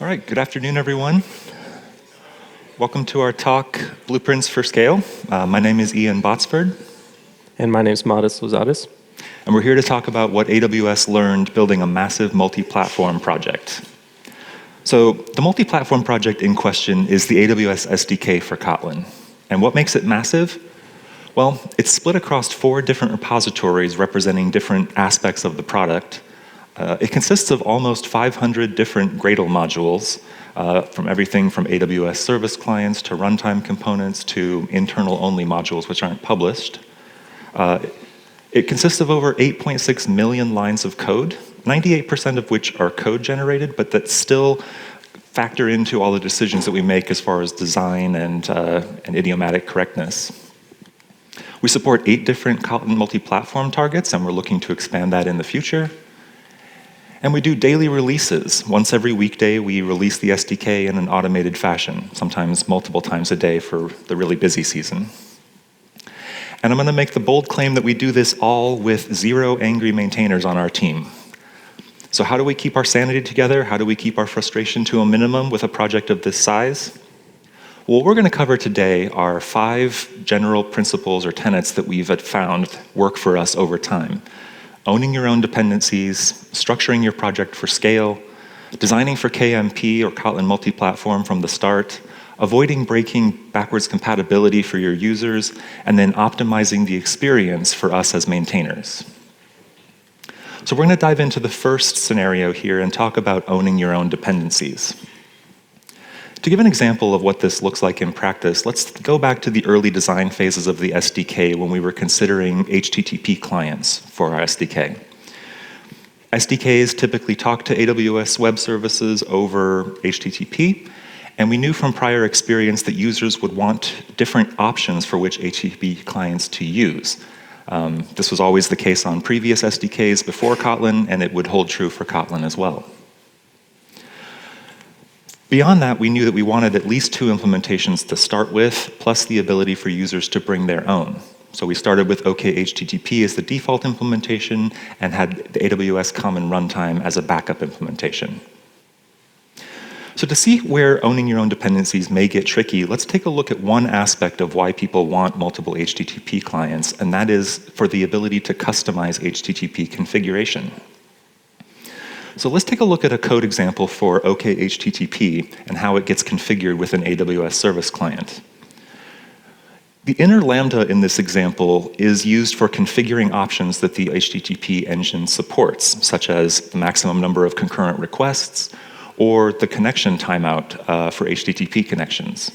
All right, good afternoon, everyone. Welcome to our talk, Blueprints for Scale. My name is Ian Botsford. And my name is Modest Lozadas. And we're here to talk about what AWS learned building a massive multi-platform project. So the multi-platform project in question is the AWS SDK for Kotlin. And what makes it massive? Well, it's split across 4 different repositories representing different aspects of the product. It consists of almost 500 different Gradle modules, from everything from AWS service clients to runtime components to internal-only modules which aren't published. It consists of over 8.6 million lines of code, 98% of which are code-generated, but that still factor into all the decisions that we make as far as design and idiomatic correctness. We support 8 different Kotlin multi-platform targets, and we're looking to expand that in the future. And we do daily releases. Once every weekday, we release the SDK in an automated fashion, sometimes multiple times a day for the really busy season. And I'm going to make the bold claim that we do this all with 0 angry maintainers on our team. So how do we keep our sanity together? How do we keep our frustration to a minimum with a project of this size? Well, what we're going to cover today are 5 general principles or tenets that we've found work for us over time. Owning your own dependencies, structuring your project for scale, designing for KMP or Kotlin Multiplatform from the start, avoiding breaking backwards compatibility for your users, and then optimizing the experience for us as maintainers. So we're going to dive into the first scenario here and talk about owning your own dependencies. To give an example of what this looks like in practice, let's go back to the early design phases of the SDK when we were considering HTTP clients for our SDK. SDKs typically talk to AWS web services over HTTP, and we knew from prior experience that users would want different options for which HTTP clients to use. This was always the case on previous SDKs before Kotlin, and it would hold true for Kotlin as well. Beyond that, we knew that we wanted at least 2 implementations to start with, plus the ability for users to bring their own. So we started with OKHTTP as the default implementation and had the AWS Common Runtime as a backup implementation. So to see where owning your own dependencies may get tricky, let's take a look at one aspect of why people want multiple HTTP clients, and that is for the ability to customize HTTP configuration. So let's take a look at a code example for OKHTTP and how it gets configured with an AWS service client. The inner lambda in this example is used for configuring options that the HTTP engine supports, such as the maximum number of concurrent requests or the connection timeout for HTTP connections.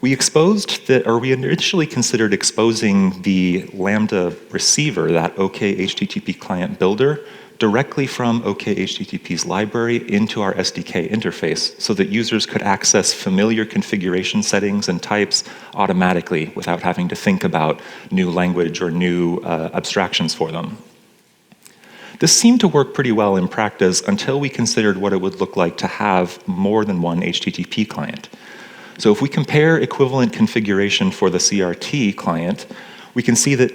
We initially considered exposing the Lambda receiver, that OKHTTP client builder, directly from OKHTTP's library into our SDK interface so that users could access familiar configuration settings and types automatically without having to think about new language or new abstractions for them. This seemed to work pretty well in practice until we considered what it would look like to have more than one HTTP client. So if we compare equivalent configuration for the CRT client, we can see that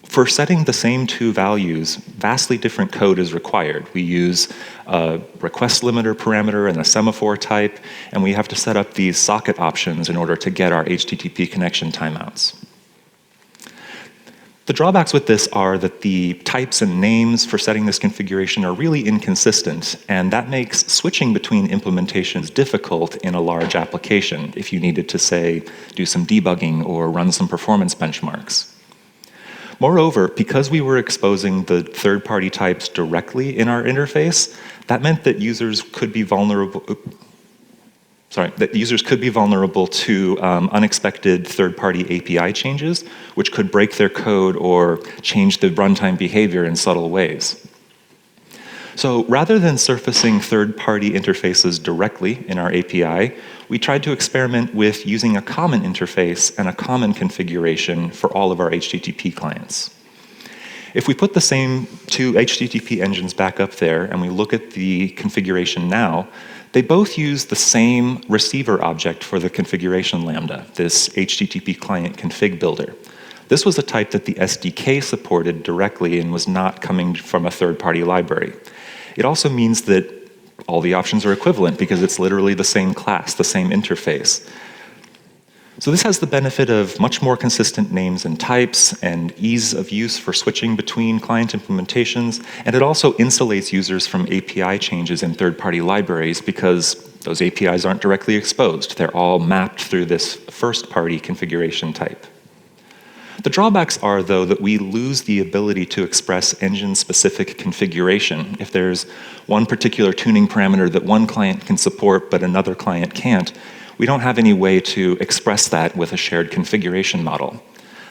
for setting the same 2 values, vastly different code is required. We use a request limiter parameter and a semaphore type, and we have to set up these socket options in order to get our HTTP connection timeouts. The drawbacks with this are that the types and names for setting this configuration are really inconsistent, and that makes switching between implementations difficult in a large application if you needed to, say, do some debugging or run some performance benchmarks. Moreover, because we were exposing the third-party types directly in our interface, that meant that users could be vulnerable to unexpected third-party API changes, which could break their code or change the runtime behavior in subtle ways. So rather than surfacing third-party interfaces directly in our API, we tried to experiment with using a common interface and a common configuration for all of our HTTP clients. If we put the same 2 HTTP engines back up there and we look at the configuration now, they both use the same receiver object for the configuration lambda, this HTTP client config builder. This was a type that the SDK supported directly and was not coming from a third-party library. It also means that all the options are equivalent because it's literally the same class, the same interface. So this has the benefit of much more consistent names and types and ease of use for switching between client implementations, and it also insulates users from API changes in third-party libraries because those APIs aren't directly exposed. They're all mapped through this first-party configuration type. The drawbacks are, though, that we lose the ability to express engine-specific configuration. If there's one particular tuning parameter that one client can support but another client can't, we don't have any way to express that with a shared configuration model.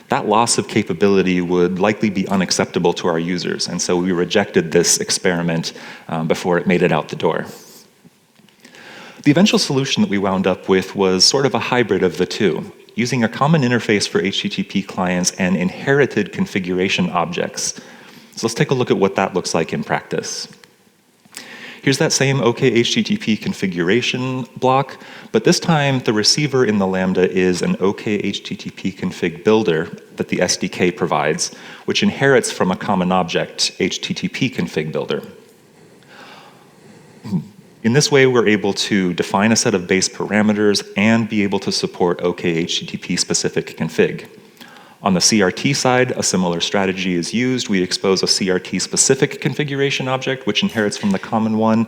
That loss of capability would likely be unacceptable to our users, and so we rejected this experiment before it made it out the door. The eventual solution that we wound up with was sort of a hybrid of the two, using a common interface for HTTP clients and inherited configuration objects. So let's take a look at what that looks like in practice. Here's that same OK HTTP configuration block, but this time the receiver in the Lambda is an OK HTTP config builder that the SDK provides, which inherits from a common object, HTTP config builder. In this way, we're able to define a set of base parameters and be able to support OK HTTP specific config. On the CRT side, a similar strategy is used. We expose a CRT-specific configuration object, which inherits from the common one,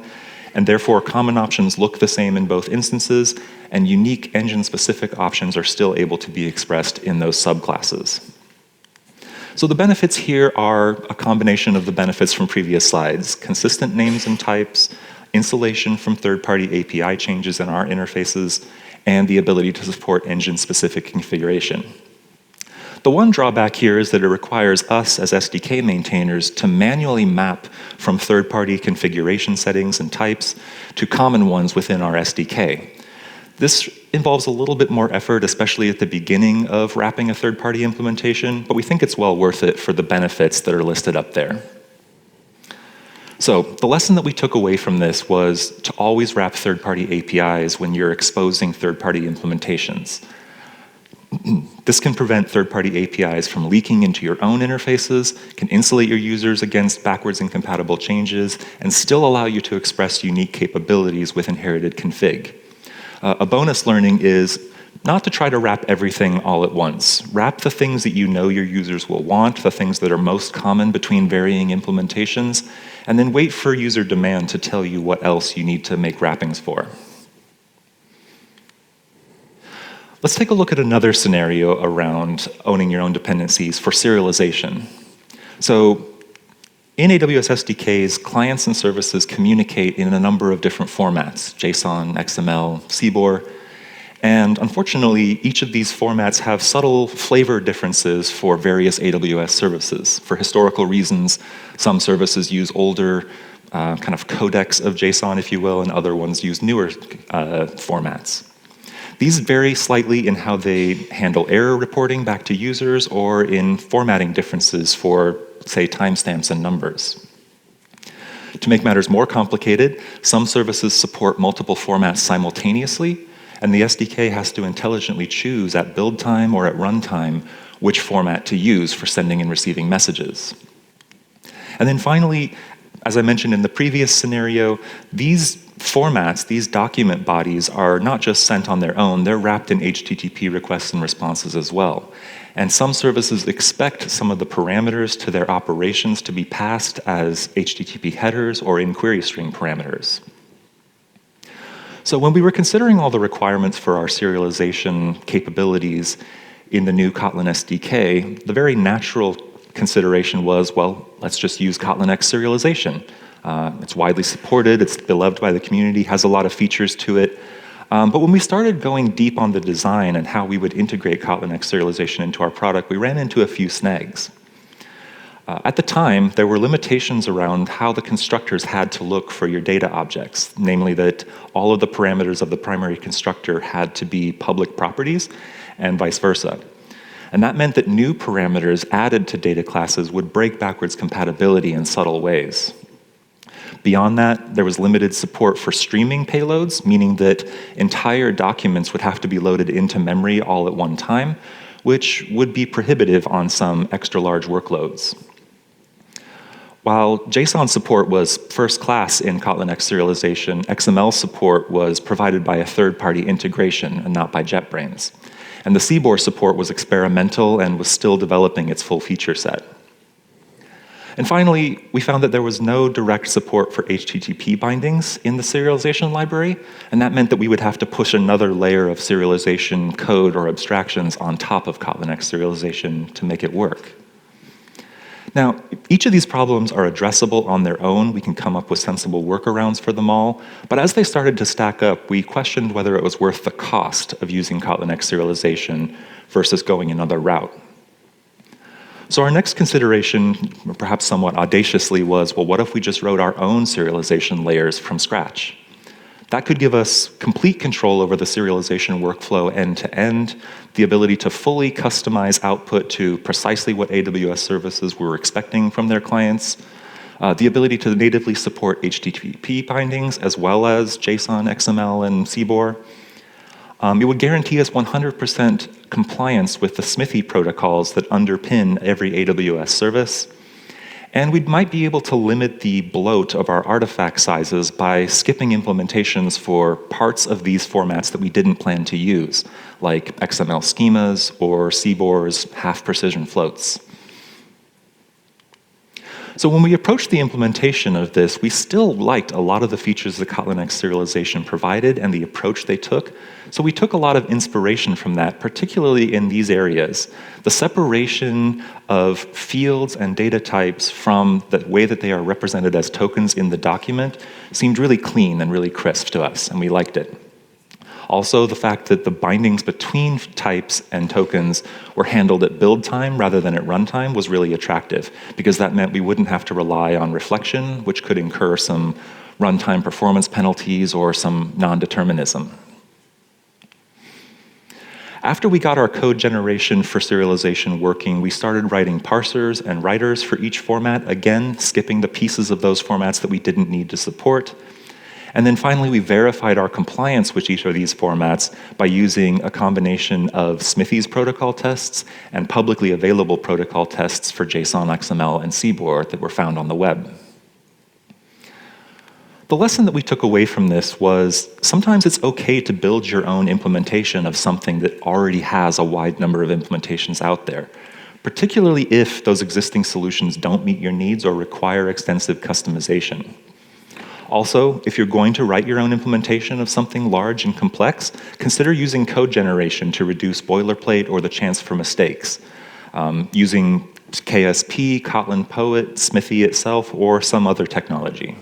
and therefore common options look the same in both instances, and unique engine-specific options are still able to be expressed in those subclasses. So the benefits here are a combination of the benefits from previous slides: consistent names and types, insulation from third-party API changes in our interfaces, and the ability to support engine-specific configuration. The one drawback here is that it requires us as SDK maintainers to manually map from third-party configuration settings and types to common ones within our SDK. This involves a little bit more effort, especially at the beginning of wrapping a third-party implementation, but we think it's well worth it for the benefits that are listed up there. So the lesson that we took away from this was to always wrap third-party APIs when you're exposing third-party implementations. This can prevent third-party APIs from leaking into your own interfaces, can insulate your users against backwards incompatible changes, and still allow you to express unique capabilities with inherited config. A bonus learning is not to try to wrap everything all at once. Wrap the things that you know your users will want, the things that are most common between varying implementations, and then wait for user demand to tell you what else you need to make wrappings for. Let's take a look at another scenario around owning your own dependencies for serialization. So in AWS SDKs, clients and services communicate in a number of different formats: JSON, XML, CBOR. And unfortunately, each of these formats have subtle flavor differences for various AWS services. For historical reasons, some services use older kind of codecs of JSON, if you will, and other ones use newer formats. These vary slightly in how they handle error reporting back to users or in formatting differences for, say, timestamps and numbers. To make matters more complicated, some services support multiple formats simultaneously, and the SDK has to intelligently choose at build time or at runtime which format to use for sending and receiving messages. And then finally, as I mentioned in the previous scenario, these formats, these document bodies, are not just sent on their own, they're wrapped in HTTP requests and responses as well. And some services expect some of the parameters to their operations to be passed as HTTP headers or in query string parameters. So when we were considering all the requirements for our serialization capabilities in the new Kotlin SDK, the very natural consideration was, well, let's just use Kotlin X serialization. It's widely supported, it's beloved by the community, has a lot of features to it. But when we started going deep on the design and how we would integrate Kotlin X serialization into our product, we ran into a few snags. At the time, there were limitations around how the constructors had to look for your data objects, namely that all of the parameters of the primary constructor had to be public properties and vice versa. And that meant that new parameters added to data classes would break backwards compatibility in subtle ways. Beyond that, there was limited support for streaming payloads, meaning that entire documents would have to be loaded into memory all at one time, which would be prohibitive on some extra large workloads. While JSON support was first class in Kotlin X serialization, XML support was provided by a third-party integration and not by JetBrains. And the CBOR support was experimental and was still developing its full feature set. And finally, we found that there was no direct support for HTTP bindings in the serialization library, and that meant that we would have to push another layer of serialization code or abstractions on top of Kotlin X serialization to make it work. Now, each of these problems are addressable on their own. We can come up with sensible workarounds for them all. But as they started to stack up, we questioned whether it was worth the cost of using Kotlin X serialization versus going another route. So our next consideration, perhaps somewhat audaciously, was, well, what if we just wrote our own serialization layers from scratch? That could give us complete control over the serialization workflow end-to-end, the ability to fully customize output to precisely what AWS services were expecting from their clients, the ability to natively support HTTP bindings as well as JSON, XML, and CBOR. It would guarantee us 100% compliance with the Smithy protocols that underpin every AWS service. And we might be able to limit the bloat of our artifact sizes by skipping implementations for parts of these formats that we didn't plan to use, like XML schemas or CBOR's half-precision floats. So when we approached the implementation of this, we still liked a lot of the features that Kotlin X serialization provided and the approach they took. So we took a lot of inspiration from that, particularly in these areas. The separation of fields and data types from the way that they are represented as tokens in the document seemed really clean and really crisp to us, and we liked it. Also, the fact that the bindings between types and tokens were handled at build time rather than at runtime was really attractive, because that meant we wouldn't have to rely on reflection, which could incur some runtime performance penalties or some non-determinism. After we got our code generation for serialization working, we started writing parsers and writers for each format, again, skipping the pieces of those formats that we didn't need to support. And then finally, we verified our compliance with each of these formats by using a combination of Smithy's protocol tests and publicly available protocol tests for JSON, XML, and CBOR that were found on the web. The lesson that we took away from this was sometimes it's okay to build your own implementation of something that already has a wide number of implementations out there, particularly if those existing solutions don't meet your needs or require extensive customization. Also, if you're going to write your own implementation of something large and complex, consider using code generation to reduce boilerplate or the chance for mistakes, using KSP, Kotlin Poet, Smithy itself, or some other technology.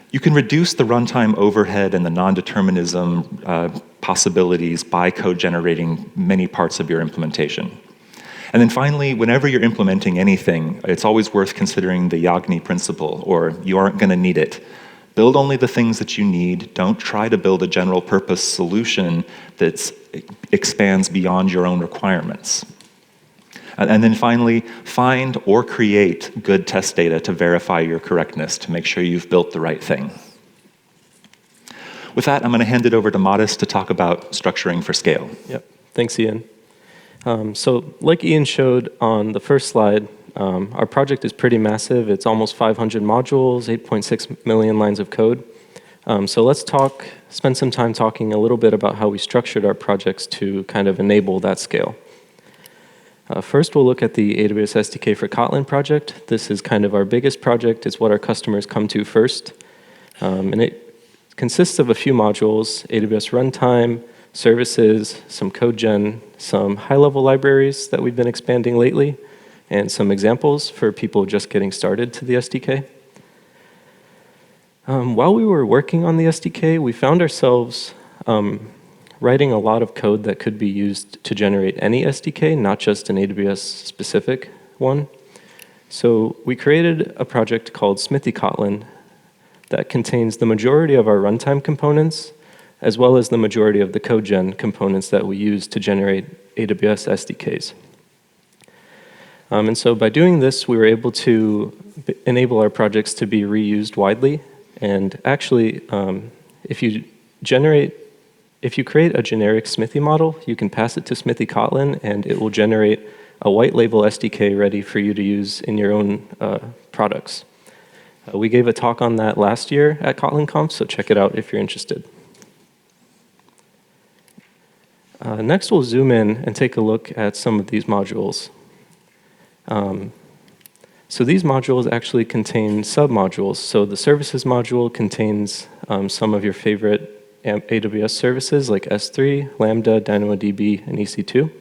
You can reduce the runtime overhead and the non-determinism possibilities by code generating many parts of your implementation. And then finally, whenever you're implementing anything, it's always worth considering the Yagni principle, or you aren't going to need it. Build only the things that you need. Don't try to build a general purpose solution that expands beyond your own requirements. And then finally, find or create good test data to verify your correctness, to make sure you've built the right thing. With that, I'm going to hand it over to Modest to talk about structuring for scale. Yep. Thanks, Ian. So like Ian showed on the first slide, our project is pretty massive. It's almost 500 modules, 8.6 million lines of code. So let's spend some time talking a little bit about how we structured our projects to kind of enable that scale. First, we'll look at the AWS SDK for Kotlin project. This is kind of our biggest project. It's what our customers come to first. And it consists of a few modules: AWS Runtime, services, some code gen, some high-level libraries that we've been expanding lately, and some examples for people just getting started to the SDK. While we were working on the SDK, we found ourselves writing a lot of code that could be used to generate any SDK, not just an AWS-specific one. So we created a project called Smithy Kotlin that contains the majority of our runtime components, as well as the majority of the code gen components that we use to generate AWS SDKs. And so by doing this, we were able to enable our projects to be reused widely. And actually, if you create a generic Smithy model, you can pass it to Smithy Kotlin, and it will generate a white label SDK ready for you to use in your own products. We gave a talk on that last year at Kotlin Conf, so check it out if you're interested. Next, we'll zoom in and take a look at some of these modules. So these modules actually contain submodules. So the services module contains some of your favorite AWS services like S3, Lambda, DynamoDB, and EC2.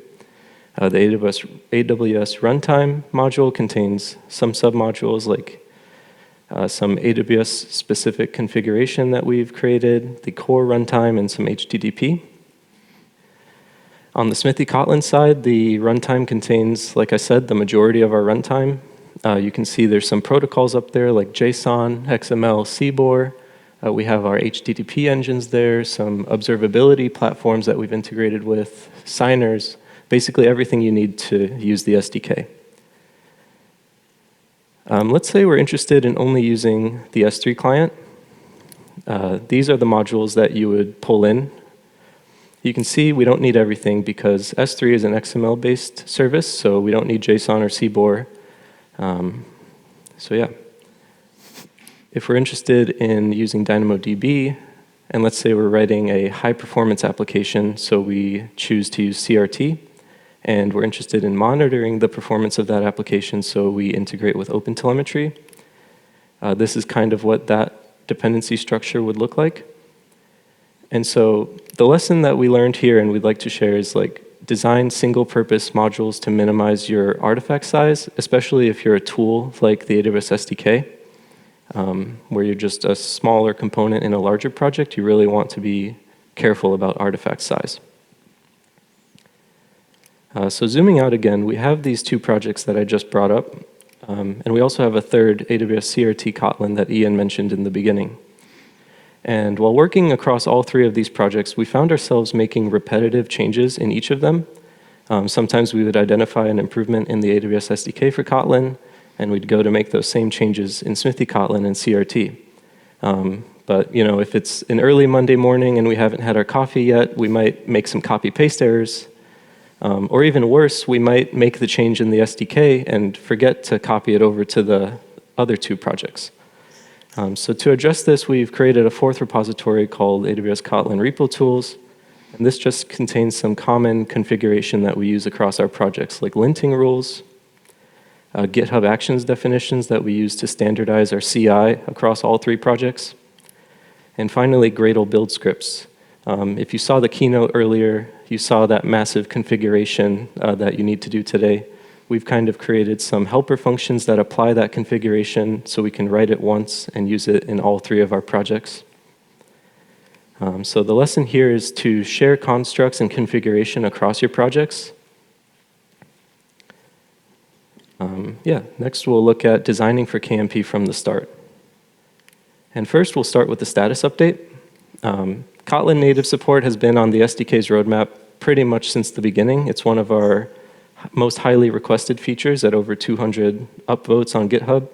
The AWS runtime module contains some submodules like some AWS-specific configuration that we've created, the core runtime, and some HTTP. On the Smithy Kotlin side, the runtime contains, like I said, the majority of our runtime. You can see there's some protocols up there like JSON, XML, CBOR. We have our HTTP engines there, some observability platforms that we've integrated with, signers, basically everything you need to use the SDK. Let's say we're interested in only using the S3 client. These are the modules that you would pull in. You can see we don't need everything because S3 is an XML-based service, so we don't need JSON or CBOR. So yeah. If we're interested in using DynamoDB, and let's say we're writing a high-performance application, so we choose to use CRT, and we're interested in monitoring the performance of that application, so we integrate with OpenTelemetry. This is kind of what that dependency structure would look like. And so the lesson that we learned here and we'd like to share is like design single-purpose modules to minimize your artifact size, especially if you're a tool like the AWS SDK, where you're just a smaller component in a larger project. You really want to be careful about artifact size. So zooming out again, we have these two projects that I just brought up, and we also have a third AWS CRT Kotlin that Ian mentioned in the beginning. And while working across all three of these projects, we found ourselves making repetitive changes in each of them. Sometimes we would identify an improvement in the AWS SDK for Kotlin, and we'd go to make those same changes in Smithy Kotlin and CRT. But you know, if it's an early Monday morning and we haven't had our coffee yet, we might make some copy-paste errors. Or even worse, we might make the change in the SDK and forget to copy it over to the other two projects. So to address this, we've created a fourth repository called AWS Kotlin Repo Tools. And this just contains some common configuration that we use across our projects, like linting rules, GitHub Actions definitions that we use to standardize our CI across all three projects, and finally, Gradle build scripts. If you saw the keynote earlier, you saw that massive configuration that you need to do today. We've kind of created some helper functions that apply that configuration so we can write it once and use it in all three of our projects. So the lesson here is to share constructs and configuration across your projects. Next we'll look at designing for KMP from the start. And first we'll start with the status update. Kotlin native support has been on the SDK's roadmap pretty much since the beginning. It's one of our most highly requested features at over 200 upvotes on GitHub.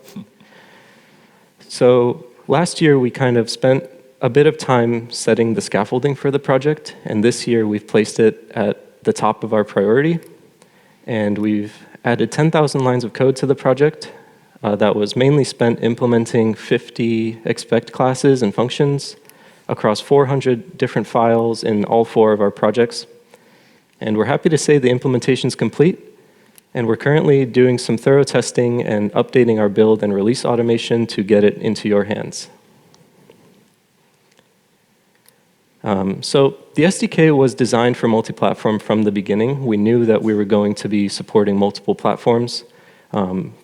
So last year we kind of spent a bit of time setting the scaffolding for the project, and this year we've placed it at the top of our priority. And we've added 10,000 lines of code to the project that was mainly spent implementing 50 expect classes and functions across 400 different files in all four of our projects. And we're happy to say the implementation's complete, and we're currently doing some thorough testing and updating our build and release automation to get it into your hands. So the SDK was designed for multi-platform from the beginning. We knew that we were going to be supporting multiple platforms,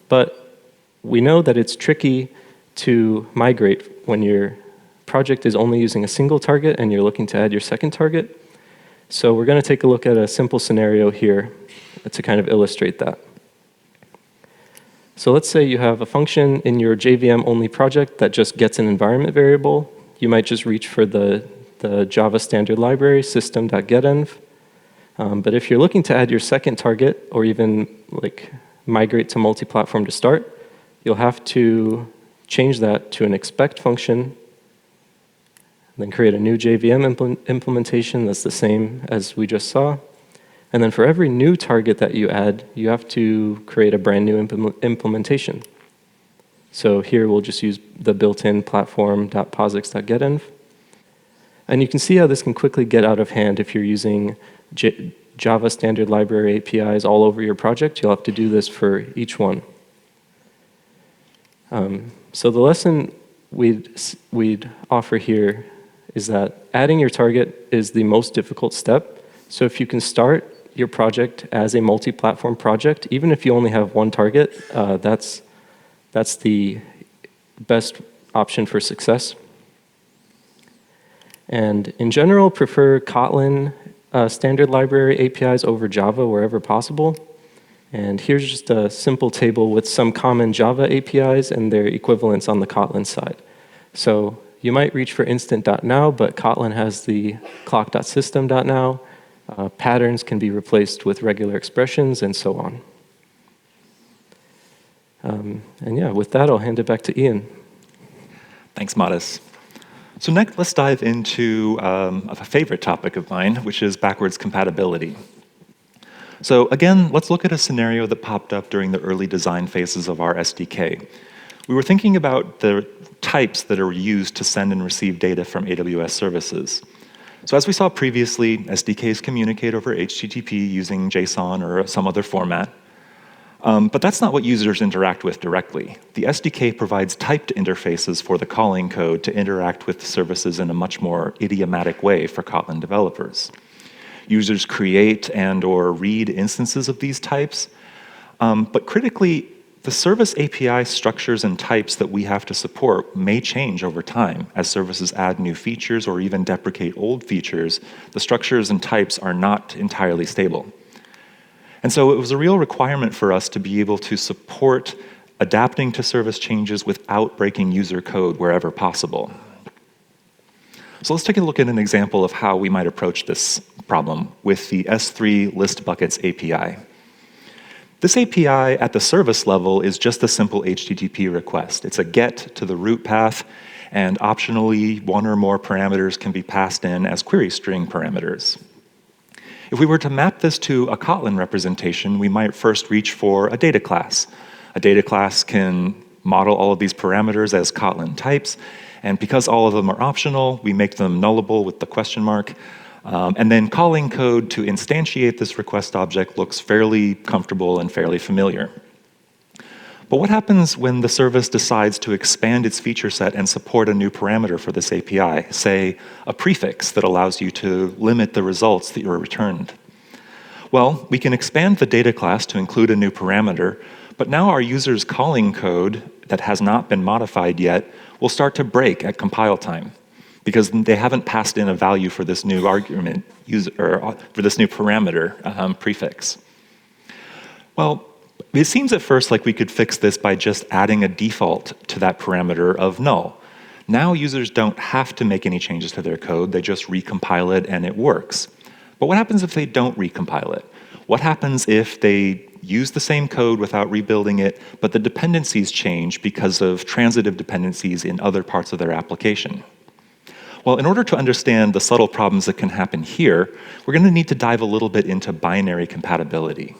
but we know that it's tricky to migrate when your project is only using a single target and you're looking to add your second target. So we're going to take a look at a simple scenario here to kind of illustrate that. So let's say you have a function in your JVM-only project that just gets an environment variable. You might just reach for the Java standard library, system.getEnv. But if you're looking to add your second target or even like migrate to multi-platform to start, you'll have to change that to an expect function, then create a new JVM implementation that's the same as we just saw. And then for every new target that you add, you have to create a brand new implementation. So here we'll just use the built-in platform.posix.getinf. And you can see how this can quickly get out of hand if you're using Java standard library APIs all over your project. You'll have to do this for each one. So the lesson we'd offer here is that adding your target is the most difficult step. So if you can start your project as a multi-platform project, even if you only have one target, that's the best option for success. And in general, prefer Kotlin standard library APIs over Java wherever possible. And here's just a simple table with some common Java APIs and their equivalents on the Kotlin side. So you might reach for instant.now, but Kotlin has the clock.system.now. Patterns can be replaced with regular expressions, and so on. And yeah, with that, I'll hand it back to Ian. Thanks, Modis. So next, let's dive into a favorite topic of mine, which is backwards compatibility. So again, let's look at a scenario that popped up during the early design phases of our SDK. We were thinking about the types that are used to send and receive data from AWS services. So as we saw previously, SDKs communicate over HTTP using JSON or some other format. But that's not what users interact with directly. The SDK provides typed interfaces for the calling code to interact with services in a much more idiomatic way for Kotlin developers. Users create and/or read instances of these types, but critically, the service API structures and types that we have to support may change over time. As services add new features or even deprecate old features, the structures and types are not entirely stable. And so it was a real requirement for us to be able to support adapting to service changes without breaking user code wherever possible. So let's take a look at an example of how we might approach this problem with the S3 list buckets API. This API at the service level is just a simple HTTP request. It's a get to the root path, and optionally, one or more parameters can be passed in as query string parameters. If we were to map this to a Kotlin representation, we might first reach for a data class. A data class can model all of these parameters as Kotlin types, and because all of them are optional, we make them nullable with the question mark. And then calling code to instantiate this request object looks fairly comfortable and fairly familiar. But what happens when the service decides to expand its feature set and support a new parameter for this API, say a prefix that allows you to limit the results that you're returned? Well, we can expand the data class to include a new parameter, but now our user's calling code that has not been modified yet will start to break at compile time, because they haven't passed in a value for this new argument, or for this new parameter prefix. Well, it seems at first like we could fix this by just adding a default to that parameter of null. Now users don't have to make any changes to their code, they just recompile it and it works. But what happens if they don't recompile it? What happens if they use the same code without rebuilding it, but the dependencies change because of transitive dependencies in other parts of their application? Well, in order to understand the subtle problems that can happen here, we're going to need to dive a little bit into binary compatibility.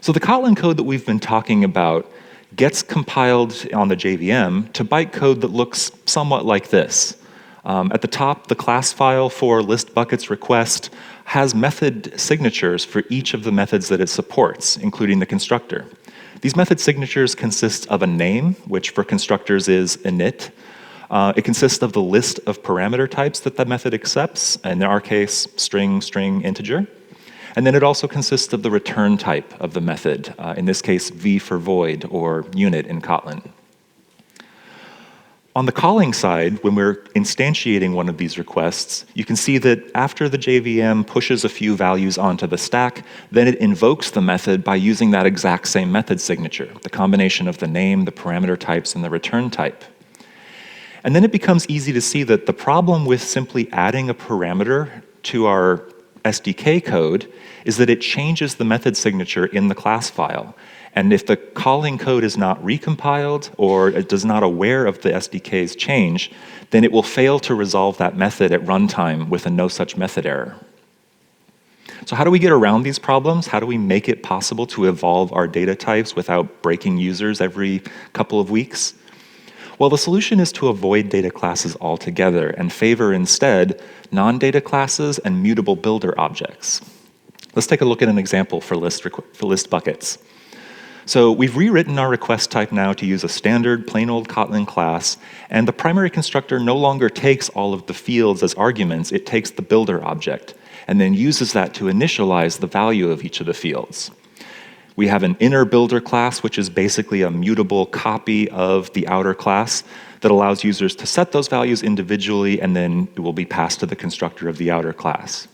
So the Kotlin code that we've been talking about gets compiled on the JVM to bytecode that looks somewhat like this. At the top, the class file for list buckets request has method signatures for each of the methods that it supports, including the constructor. These method signatures consist of a name, which for constructors is init. It consists of the list of parameter types that the method accepts, in our case, string, string, integer. And then it also consists of the return type of the method, in this case, v for void, or unit in Kotlin. On the calling side, when we're instantiating one of these requests, you can see that after the JVM pushes a few values onto the stack, then it invokes the method by using that exact same method signature, the combination of the name, the parameter types, and the return type. And then it becomes easy to see that the problem with simply adding a parameter to our SDK code is that it changes the method signature in the class file. And if the calling code is not recompiled or it does not aware of the SDK's change, then it will fail to resolve that method at runtime with a no such method error. So how do we get around these problems? How do we make it possible to evolve our data types without breaking users every couple of weeks? Well, the solution is to avoid data classes altogether and favor instead non-data classes and mutable builder objects. Let's take a look at an example for list buckets. So we've rewritten our request type now to use a standard plain old Kotlin class, and the primary constructor no longer takes all of the fields as arguments, it takes the builder object, and then uses that to initialize the value of each of the fields. We have an inner builder class, which is basically a mutable copy of the outer class that allows users to set those values individually, and then it will be passed to the constructor of the outer class.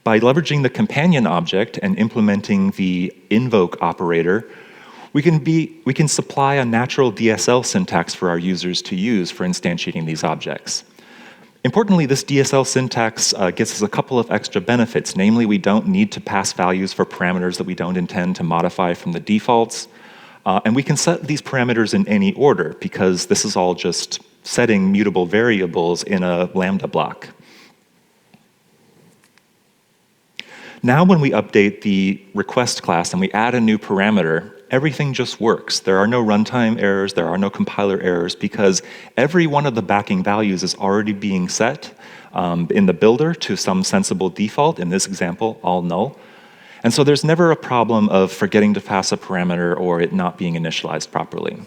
By leveraging the companion object and implementing the invoke operator, we can supply a natural DSL syntax for our users to use for instantiating these objects. Importantly, this DSL syntax gets us a couple of extra benefits. Namely, we don't need to pass values for parameters that we don't intend to modify from the defaults. And we can set these parameters in any order because this is all just setting mutable variables in a Lambda block. Now when we update the request class and we add a new parameter, everything just works. There are no runtime errors, there are no compiler errors, because every one of the backing values is already being set in the builder to some sensible default, in this example, all null. And so there's never a problem of forgetting to pass a parameter or it not being initialized properly.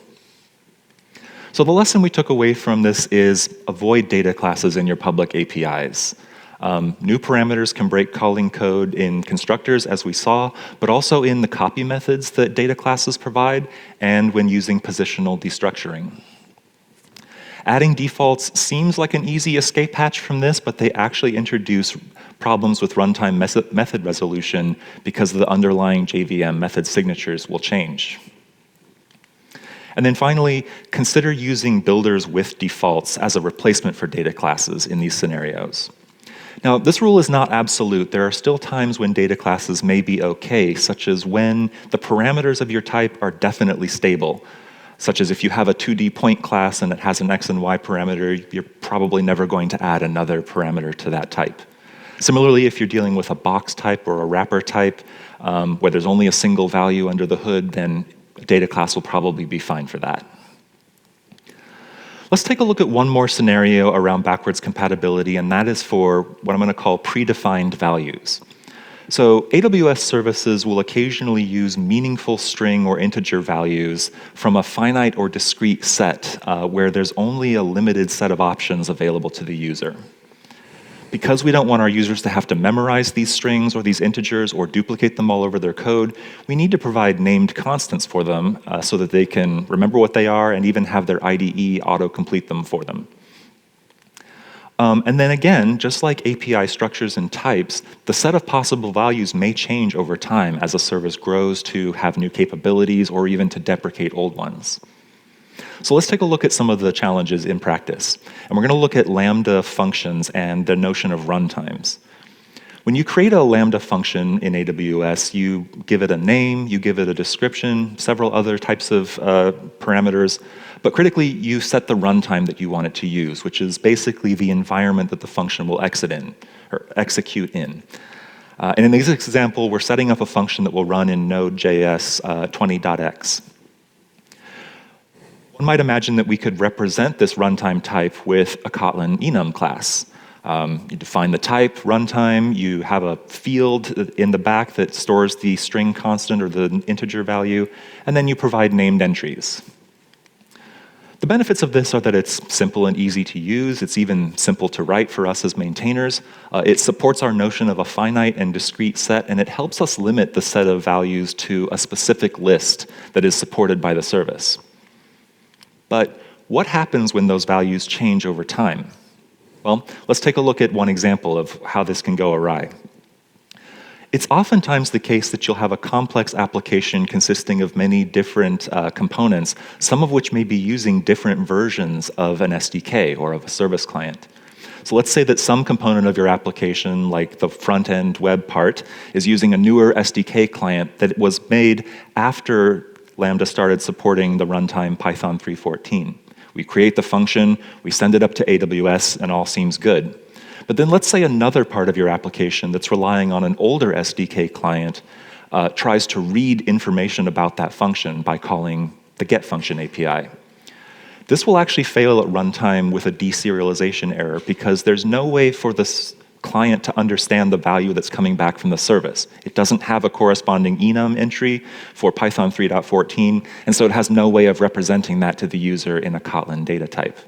So the lesson we took away from this is avoid data classes in your public APIs. New parameters can break calling code in constructors, as we saw, but also in the copy methods that data classes provide, and when using positional destructuring. Adding defaults seems like an easy escape hatch from this, but they actually introduce problems with runtime method resolution because the underlying JVM method signatures will change. And then finally, consider using builders with defaults as a replacement for data classes in these scenarios. Now, this rule is not absolute. There are still times when data classes may be okay, such as when the parameters of your type are definitely stable, such as if you have a 2D point class and it has an X and Y parameter, you're probably never going to add another parameter to that type. Similarly, if you're dealing with a box type or a wrapper type, where there's only a single value under the hood, then a data class will probably be fine for that. Let's take a look at one more scenario around backwards compatibility, and that is for what I'm going to call predefined values. So AWS services will occasionally use meaningful string or integer values from a finite or discrete set where there's only a limited set of options available to the user. Because we don't want our users to have to memorize these strings or these integers or duplicate them all over their code, we need to provide named constants for them so that they can remember what they are and even have their IDE auto-complete them for them. And then again, just like API structures and types, the set of possible values may change over time as a service grows to have new capabilities or even to deprecate old ones. So let's take a look at some of the challenges in practice. And we're going to look at Lambda functions and the notion of runtimes. When you create a Lambda function in AWS, you give it a name, you give it a description, several other types of parameters, but critically, you set the runtime that you want it to use, which is basically the environment that the function will execute in. And in this example, we're setting up a function that will run in Node.js 20.x. One might imagine that we could represent this runtime type with a Kotlin enum class. You define the type, runtime, you have a field in the back that stores the string constant or the integer value, and then you provide named entries. The benefits of this are that it's simple and easy to use. It's even simple to write for us as maintainers. It supports our notion of a finite and discrete set, and it helps us limit the set of values to a specific list that is supported by the service. But what happens when those values change over time? Well, let's take a look at one example of how this can go awry. It's oftentimes the case that you'll have a complex application consisting of many different components, some of which may be using different versions of an SDK or of a service client. So let's say that some component of your application, like the front-end web part, is using a newer SDK client that was made after Lambda started supporting the runtime Python 3.14. We create the function, we send it up to AWS, and all seems good. But then let's say another part of your application that's relying on an older SDK client tries to read information about that function by calling the get function API. This will actually fail at runtime with a deserialization error because there's no way for this client to understand the value that's coming back from the service. It doesn't have a corresponding enum entry for Python 3.14, and so it has no way of representing that to the user in a Kotlin data type.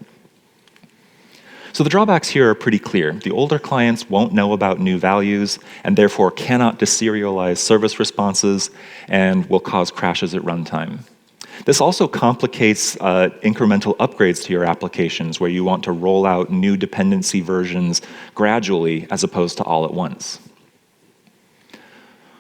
So the drawbacks here are pretty clear. The older clients won't know about new values and therefore cannot deserialize service responses and will cause crashes at runtime. This also complicates incremental upgrades to your applications where you want to roll out new dependency versions gradually as opposed to all at once.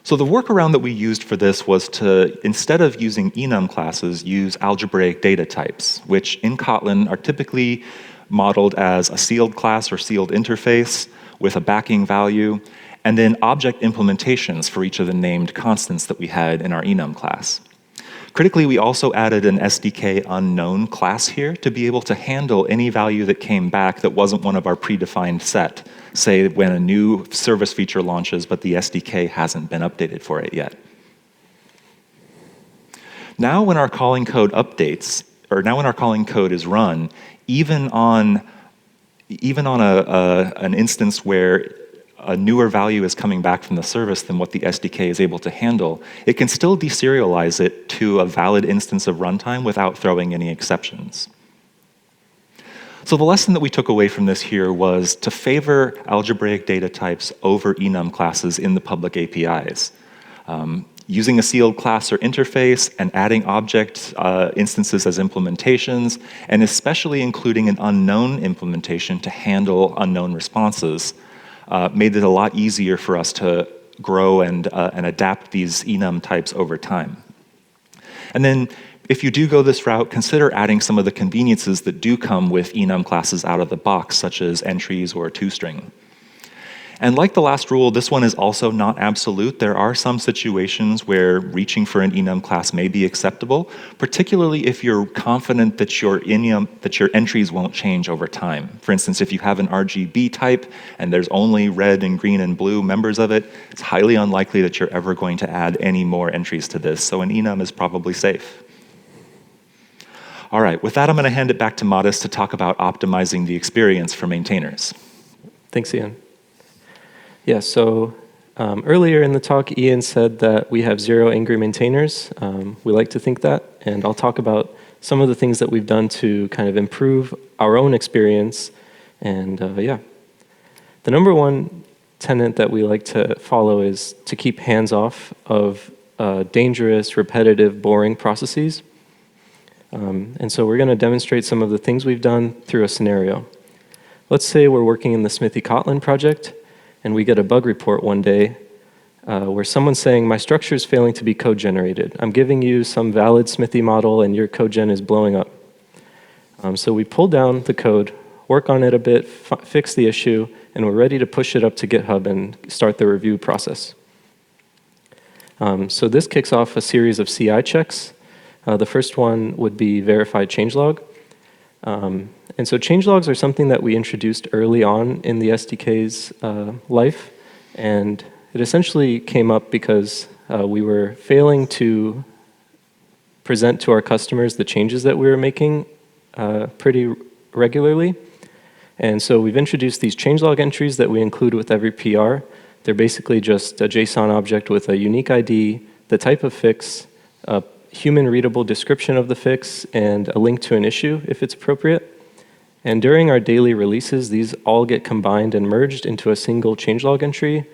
So the workaround that we used for this was to, instead of using enum classes, use algebraic data types, which in Kotlin are typically modeled as a sealed class or sealed interface with a backing value, and then object implementations for each of the named constants that we had in our enum class. Critically, we also added an SDK unknown class here to be able to handle any value that came back that wasn't one of our predefined set, say when a new service feature launches but the SDK hasn't been updated for it yet. Now when our calling code updates, or now when our calling code is run, even on an instance where a newer value is coming back from the service than what the SDK is able to handle, it can still deserialize it to a valid instance of runtime without throwing any exceptions. So the lesson that we took away from this here was to favor algebraic data types over enum classes in the public APIs. Using a sealed class or interface and adding object instances as implementations, and especially including an unknown implementation to handle unknown responses, made it a lot easier for us to grow and adapt these enum types over time. And then if you do go this route, consider adding some of the conveniences that do come with enum classes out of the box, such as entries or a toString. And like the last rule, this one is also not absolute. There are some situations where reaching for an enum class may be acceptable, particularly if you're confident that your entries won't change over time. For instance, if you have an RGB type and there's only red and green and blue members of it, it's highly unlikely that you're ever going to add any more entries to this, so an enum is probably safe. All right, with that, I'm going to hand it back to Modest to talk about optimizing the experience for maintainers. Thanks, Ian. Yeah, so earlier in the talk, Ian said that we have 0 angry maintainers. We like to think that, and I'll talk about some of the things that we've done to kind of improve our own experience. And yeah, the number one tenet that we like to follow is to keep hands off of dangerous, repetitive, boring processes. And so we're going to demonstrate some of the things we've done through a scenario. Let's say we're working in the Smithy Kotlin project, and we get a bug report one day where someone's saying, my structure is failing to be code generated. I'm giving you some valid Smithy model, and your code gen is blowing up. So we pull down the code, work on it a bit, fix the issue, and we're ready to push it up to GitHub and start the review process. So this kicks off a series of CI checks. The first one would be verified changelog. And so changelogs are something that we introduced early on in the SDK's life. And it essentially came up because we were failing to present to our customers the changes that we were making pretty regularly. And so we've introduced these changelog entries that we include with every PR. They're basically just a JSON object with a unique ID, the type of fix, a human-readable description of the fix, and a link to an issue if it's appropriate. And during our daily releases, these all get combined and merged into a single changelog entry,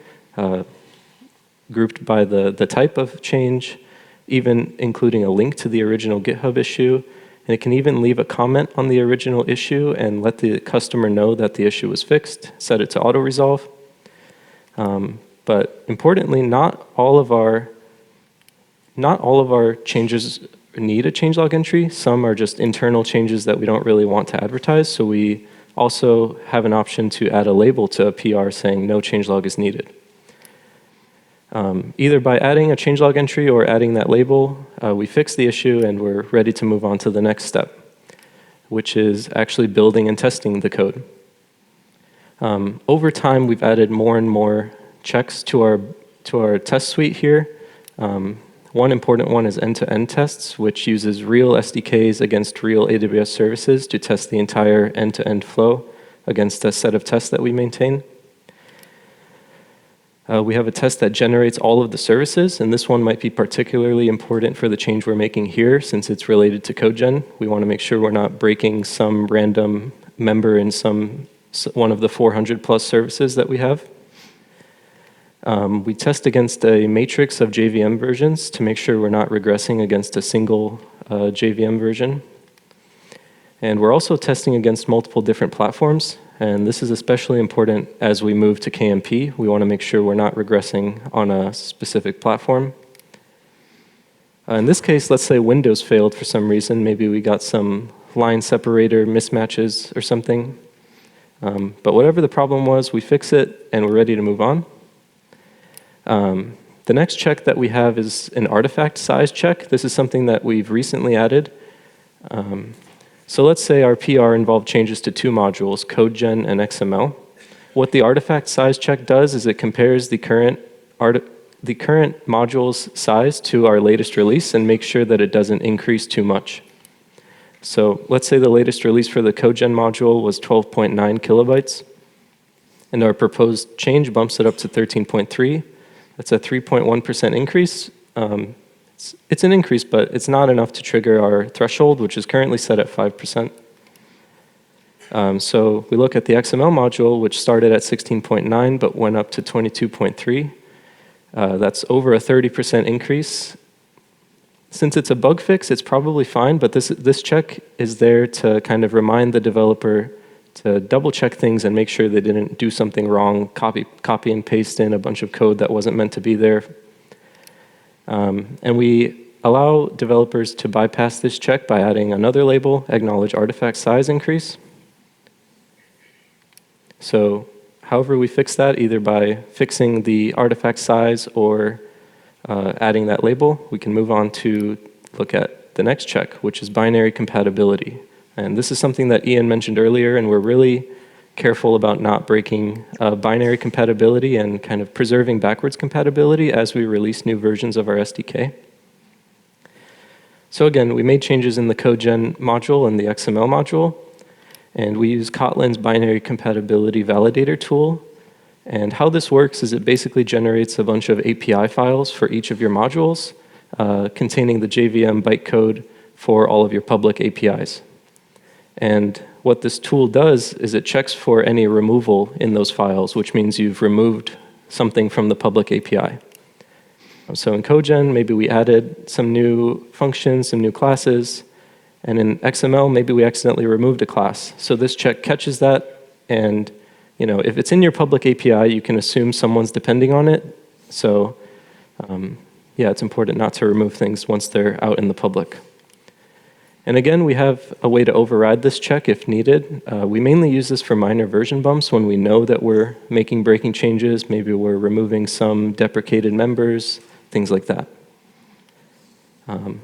grouped by the type of change, even including a link to the original GitHub issue. And it can even leave a comment on the original issue and let the customer know that the issue was fixed, set it to auto-resolve. But importantly, not all of our changes need a changelog entry. Some are just internal changes that we don't really want to advertise. So we also have an option to add a label to a PR saying no changelog is needed. Either by adding a changelog entry or adding that label, we fix the issue and we're ready to move on to the next step, which is actually building and testing the code. Over time, we've added more and more checks to our test suite here. One important one is end-to-end tests, which uses real SDKs against real AWS services to test the entire end-to-end flow against a set of tests that we maintain. We have a test that generates all of the services, and this one might be particularly important for the change we're making here since it's related to CodeGen. We want to make sure we're not breaking some random member in one of the 400 plus services that we have. We test against a matrix of JVM versions to make sure we're not regressing against a single JVM version. And we're also testing against multiple different platforms. And this is especially important as we move to KMP. We want to make sure we're not regressing on a specific platform. In this case, let's say Windows failed for some reason. Maybe we got some line separator mismatches or something. But whatever the problem was, we fix it, and we're ready to move on. The next check that we have is an artifact size check. This is something that we've recently added. So let's say our PR involved changes to two modules, CodeGen and XML. What the artifact size check does is it compares the current module's size to our latest release and makes sure that it doesn't increase too much. So let's say the latest release for the CodeGen module was 12.9 kilobytes, and our proposed change bumps it up to 13.3. That's a 3.1% increase. It's an increase, but it's not enough to trigger our threshold, which is currently set at 5%. So we look at the XML module, which started at 16.9 but went up to 22.3. That's over a 30% increase. Since it's a bug fix, it's probably fine, but this check is there to kind of remind the developer to double check things and make sure they didn't do something wrong, copy and paste in a bunch of code that wasn't meant to be there. And we allow developers to bypass this check by adding another label, acknowledge artifact size increase. So however we fix that, either by fixing the artifact size or adding that label, we can move on to look at the next check, which is binary compatibility. And this is something that Ian mentioned earlier, and we're really careful about not breaking binary compatibility and kind of preserving backwards compatibility as we release new versions of our SDK. So again, we made changes in the CodeGen module and the XML module, and we use Kotlin's binary compatibility validator tool. And how this works is it basically generates a bunch of API files for each of your modules containing the JVM bytecode for all of your public APIs. And what this tool does is it checks for any removal in those files, which means you've removed something from the public API. So in CodeGen, maybe we added some new functions, some new classes, and in XML, maybe we accidentally removed a class. So this check catches that, and if it's in your public API, you can assume someone's depending on it. So yeah, it's important not to remove things once they're out in the public. And again, we have a way to override this check if needed. We mainly use this for minor version bumps when we know that we're making breaking changes. Maybe we're removing some deprecated members, things like that.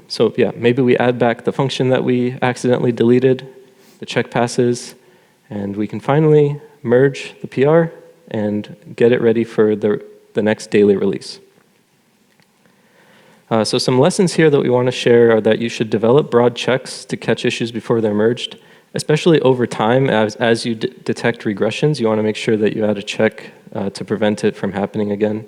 So yeah, maybe we add back the function that we accidentally deleted, the check passes, and we can finally merge the PR and get it ready for the next daily release. So some lessons here that we want to share are that you should develop broad checks to catch issues before they're merged, especially over time. As you detect regressions, you want to make sure that you add a check to prevent it from happening again.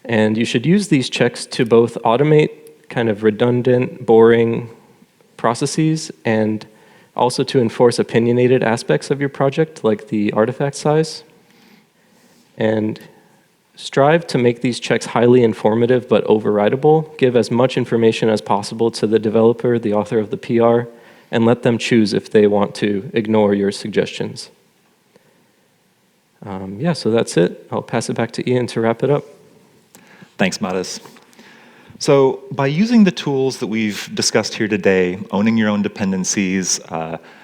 And you should use these checks to both automate kind of redundant, boring processes and also to enforce opinionated aspects of your project, like the artifact size. And strive to make these checks highly informative but overridable. Give as much information as possible to the developer, the author of the PR, and let them choose if they want to ignore your suggestions. Yeah, so that's it. I'll pass it back to Ian to wrap it up. Thanks, Matas. So by using the tools that we've discussed here today, owning your own dependencies,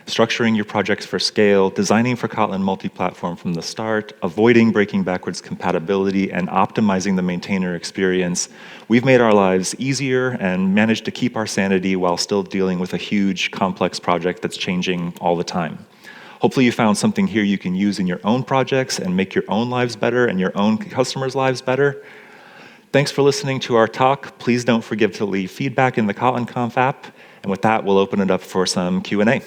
structuring your projects for scale, designing for Kotlin Multiplatform from the start, avoiding breaking backwards compatibility, and optimizing the maintainer experience, we've made our lives easier and managed to keep our sanity while still dealing with a huge, complex project that's changing all the time. Hopefully you found something here you can use in your own projects and make your own lives better and your own customers' lives better. Thanks for listening to our talk. Please don't forget to leave feedback in the Kotlin Conf app. And with that, we'll open it up for some Q&A.